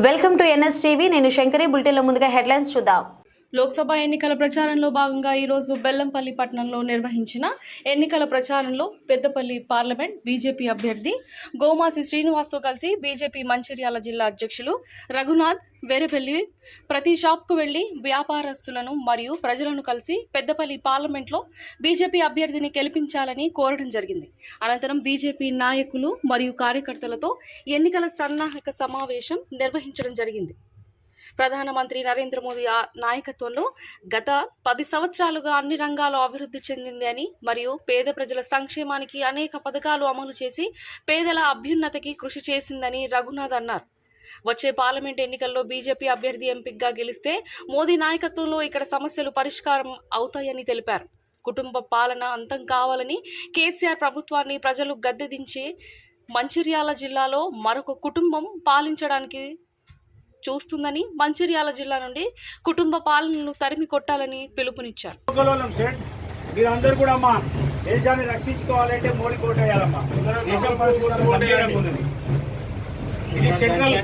Welcome to NSTV. నేను శంకరి. బులెటిన్లో ముందుగా హెడ్లైన్స్ చూద్దాం. లోక్సభ ఎన్నికల ప్రచారంలో భాగంగా ఈరోజు బెల్లంపల్లి పట్టణంలో నిర్వహించిన ఎన్నికల ప్రచారంలో పెద్దపల్లి పార్లమెంట్ బీజేపీ అభ్యర్థి గోమాసి శ్రీనివాస్తో కలిసి బీజేపీ మంచిర్యాల జిల్లా అధ్యక్షులు రఘునాథ్ వేరేపల్లి ప్రతి షాప్కు వెళ్లి వ్యాపారస్తులను మరియు ప్రజలను కలిసి పెద్దపల్లి పార్లమెంట్లో బీజేపీ అభ్యర్థిని గెలిపించాలని కోరడం జరిగింది. అనంతరం బీజేపీ నాయకులు మరియు కార్యకర్తలతో ఎన్నికల సన్నాహక సమావేశం నిర్వహించడం జరిగింది. ప్రధానమంత్రి నరేంద్ర మోదీ నాయకత్వంలో గత 10 సంవత్సరాలుగా అన్ని రంగాల్లో అభివృద్ధి చెందింది అని మరియు పేద ప్రజల సంక్షేమానికి అనేక పథకాలు అమలు చేసి పేదల అభ్యున్నతికి కృషి చేసిందని రఘునాథ్ అన్నారు. వచ్చే పార్లమెంట్ ఎన్నికల్లో బీజేపీ అభ్యర్థి ఎంపీగా గెలిస్తే మోదీ నాయకత్వంలో ఇక్కడ సమస్యలు పరిష్కారం అవుతాయని తెలిపారు. కుటుంబ పాలన అంతం కావాలని కేసీఆర్ ప్రభుత్వాన్ని ప్రజలు గద్దెదించి మంచిర్యాల జిల్లాలో మరొక కుటుంబం పాలించడానికి చూస్తుందని, మంచిర్యాల జిల్లా నుండి కుటుంబ పాలనను తరిమి కొట్టాలని పిలుపునిచ్చారు. మీరందరూ కూడా అమ్మా దేశాన్ని రక్షించుకోవాలంటే మోడీ కోటేయాలమ్మా. దేశం పరిస్థితి ఇది సెంట్రల్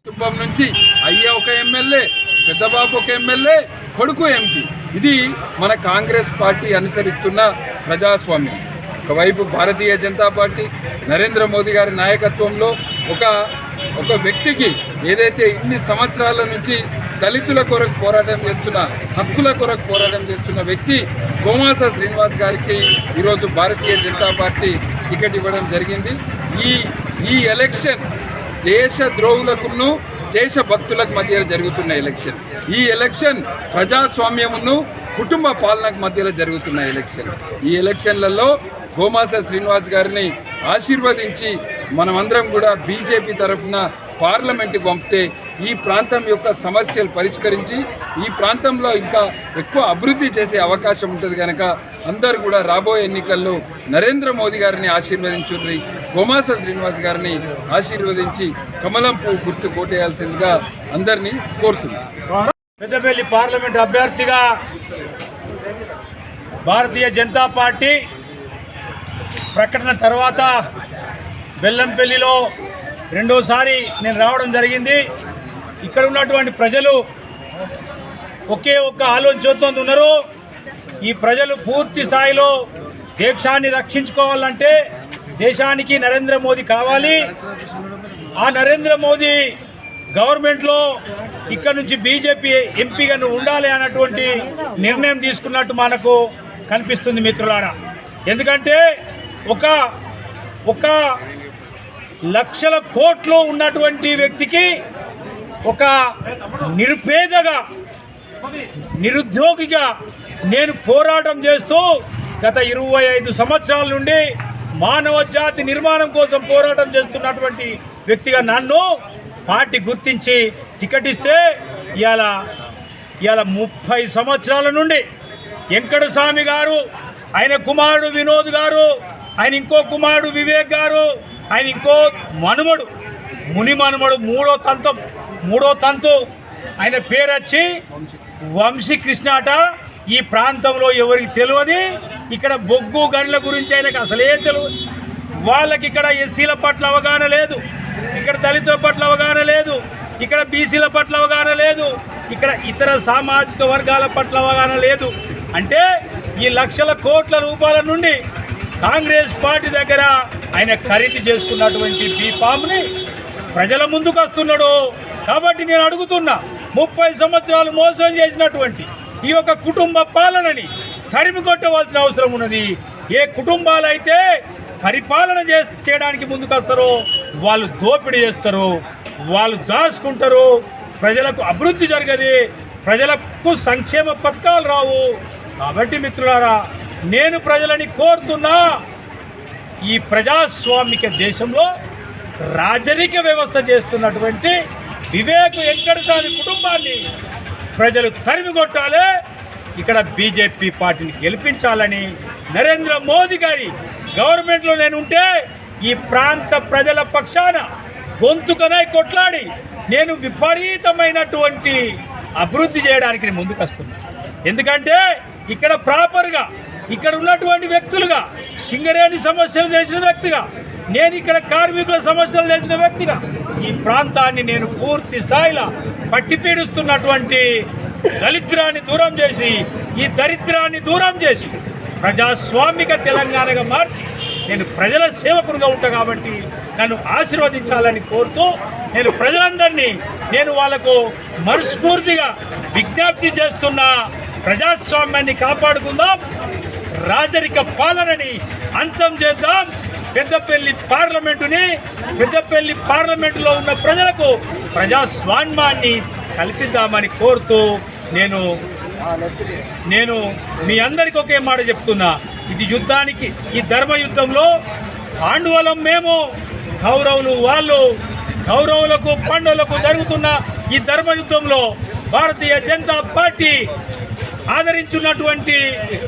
కుటుంబం నుంచి అయ్యే ఒక ఎమ్మెల్యే, పెద్దబాబు ఒక ఎమ్మెల్యే, కొడుకు ఎంపీ. ఇది మన కాంగ్రెస్ పార్టీ అనుసరిస్తున్న ప్రజాస్వామ్యం. ఒకవైపు భారతీయ జనతా పార్టీ నరేంద్ర మోదీ గారి నాయకత్వంలో ఒక వ్యక్తికి ఏదైతే ఇన్ని సంవత్సరాల నుంచి దళితుల కొరకు పోరాటం చేస్తున్న, హక్కుల కొరకు పోరాటం చేస్తున్న వ్యక్తి గోమాస శ్రీనివాస్ గారికి ఈరోజు భారతీయ జనతా పార్టీ టికెట్ ఇవ్వడం జరిగింది. ఈ ఎలక్షన్ దేశ ద్రోహులకును దేశభక్తులకు మధ్య జరుగుతున్న ఎలక్షన్. ఈ ఎలక్షన్ ప్రజాస్వామ్యమును కుటుంబ పాలనకు మధ్యలో జరుగుతున్న ఎలక్షన్. ఈ ఎలక్షన్లలో గోమాస శ్రీనివాస్ గారిని ఆశీర్వదించి మనమందరం కూడా బీజేపీ తరఫున పార్లమెంటుకు పంపితే ఈ ప్రాంతం యొక్క సమస్యలు పరిష్కరించి ఈ ప్రాంతంలో ఇంకా ఎక్కువ అభివృద్ధి చేసే అవకాశం ఉంటుంది. కనుక అందరూ కూడా రాబోయే ఎన్నికల్లో నరేంద్ర మోదీ గారిని ఆశీర్వదించుర్రి, గోమాస శ్రీనివాస్ గారిని ఆశీర్వదించి కమలం పువ్వు గుర్తు కోటేయాల్సిందిగా అందరినీ కోరుతున్నారు. పెద్దపల్లి పార్లమెంట్ అభ్యర్థిగా భారతీయ జనతా పార్టీ ప్రకటన తర్వాత బెల్లంపల్లిలో రెండోసారి నేను రావడం జరిగింది. ఇక్కడ ఉన్నటువంటి ప్రజలు ఒకే ఒక్క ఆలోచనతో ఉన్నారు. ఈ ప్రజలు పూర్తి స్థాయిలో దేశాన్ని రక్షించుకోవాలంటే దేశానికి నరేంద్ర మోదీ కావాలి. ఆ నరేంద్ర మోదీ గవర్నమెంట్లో ఇక్కడ నుంచి బీజేపీ ఎంపీగా ఉండాలి అన్నటువంటి నిర్ణయం తీసుకున్నట్టు మనకు కనిపిస్తుంది మిత్రులారా. ఎందుకంటే ఒక లక్షల కోట్లు ఉన్నటువంటి వ్యక్తికి ఒక నిరుపేదగా, నిరుద్యోగిగా నేను పోరాటం చేస్తూ గత 25 సంవత్సరాల నుండి మానవ జాతి నిర్మాణం కోసం పోరాటం చేస్తున్నటువంటి వ్యక్తిగా నన్ను పార్టీ గుర్తించి టికెట్ ఇస్తే ఇవాళ 30 సంవత్సరాల నుండి వెంకటస్వామి గారు, ఆయన కుమారుడు వినోద్ గారు, ఆయన ఇంకో కుమారుడు వివేక్ గారు, ఆయన ఇంకో మనుమడు ముని మనుమడు మూడో తంతు ఆయన పేరు వచ్చి వంశీకృష్ణ అట. ఈ ప్రాంతంలో ఎవరికి తెలియదు. ఇక్కడ బొగ్గు గనుల గురించి ఆయనకు అసలే తెలియదు. వాళ్ళకి ఇక్కడ ఎస్సీల పట్ల అవగాహన లేదు, ఇక్కడ దళితుల పట్ల అవగాహన లేదు, ఇక్కడ బీసీల పట్ల అవగాహన లేదు, ఇక్కడ ఇతర సామాజిక వర్గాల పట్ల అవగాహన లేదు. అంటే ఈ లక్షల కోట్ల రూపాయల నుండి కాంగ్రెస్ పార్టీ దగ్గర ఆయన ఖరీదు చేసుకున్నటువంటి బీఫామ్ని ప్రజల ముందుకు వస్తున్నాడు. కాబట్టి నేను అడుగుతున్నా, 30 సంవత్సరాలు మోసం చేసినటువంటి ఈ యొక్క కుటుంబ పాలనని తరిమి కొట్టవలసిన అవసరం ఉన్నది. ఏ కుటుంబాలైతే పరిపాలన చేయడానికి ముందుకు వస్తారో వాళ్ళు దోపిడీ చేస్తారు, వాళ్ళు దాచుకుంటారు, ప్రజలకు అభివృద్ధి జరగదు, ప్రజలకు సంక్షేమ పథకాలు రావు. కాబట్టి మిత్రులారా, నేను ప్రజలని కోరుతున్నా, ఈ ప్రజాస్వామిక దేశంలో రాజరిక వ్యవస్థ చేస్తున్నటువంటి వివేక్ వెంకటస్వామి కుటుంబాన్ని ప్రజలు తరిమి కొట్టాలి. ఇక్కడ బీజేపీ పార్టీని గెలిపించాలని నరేంద్ర మోదీ గారి గవర్నమెంట్లో నేను ఉంటే ఈ ప్రాంత ప్రజల పక్షాన గొంతుకనై కొట్లాడి నేను విపరీతమైనటువంటి అభివృద్ధి చేయడానికి నేను ముందుకు వస్తున్నాను. ఎందుకంటే ఇక్కడ ప్రాపర్గా ఇక్కడ ఉన్నటువంటి వ్యక్తులుగా సింగరేణి సమస్యలు తెలిసిన వ్యక్తిగా, నేను ఇక్కడ కార్మికుల సమస్యలు తెలిసిన వ్యక్తిగా ఈ ప్రాంతాన్ని నేను పూర్తి స్థాయిలో పట్టి పీడిస్తున్నటువంటి దళిద్రాన్ని దూరం చేసి, ఈ దరిద్రాన్ని దూరం చేసి ప్రజాస్వామిక తెలంగాణగా మార్చి నేను ప్రజల సేవకుడుగా ఉంటా కాబట్టి నన్ను ఆశీర్వదించాలని కోరుతూ నేను ప్రజలందరినీ నేను వాళ్లకు మనస్ఫూర్తిగా విజ్ఞప్తి చేస్తున్నా. ప్రజాస్వామ్యాన్ని కాపాడుకుందాం, రాజరిక పాలనని అంతం చేద్దాం, పెద్దపల్లి పార్లమెంటులో ఉన్న ప్రజలకు ప్రజాస్వామ్యాన్ని కల్పిద్దామని కోరుతూ నేను మీ అందరికీ ఒకే మాట చెప్తున్నా. ఇది యుద్ధానికి, ఈ ధర్మ యుద్ధంలో పాండవులం మేము, కౌరవులు వాళ్ళు. కౌరవులకు పాండవులకు జరుగుతున్న ఈ ధర్మ యుద్ధంలో భారతీయ జనతా పార్టీ ఆదరించున్నటువంటి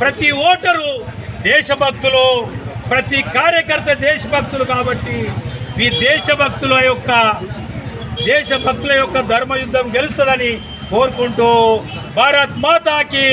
ప్రతి ఓటరు దేశభక్తులు, ప్రతి కార్యకర్త దేశభక్తులు. కాబట్టి ఈ దేశభక్తుల యొక్క ధర్మయుద్ధం గెలుస్తుందని కోరుకుంటూ భారత్ మాతాకి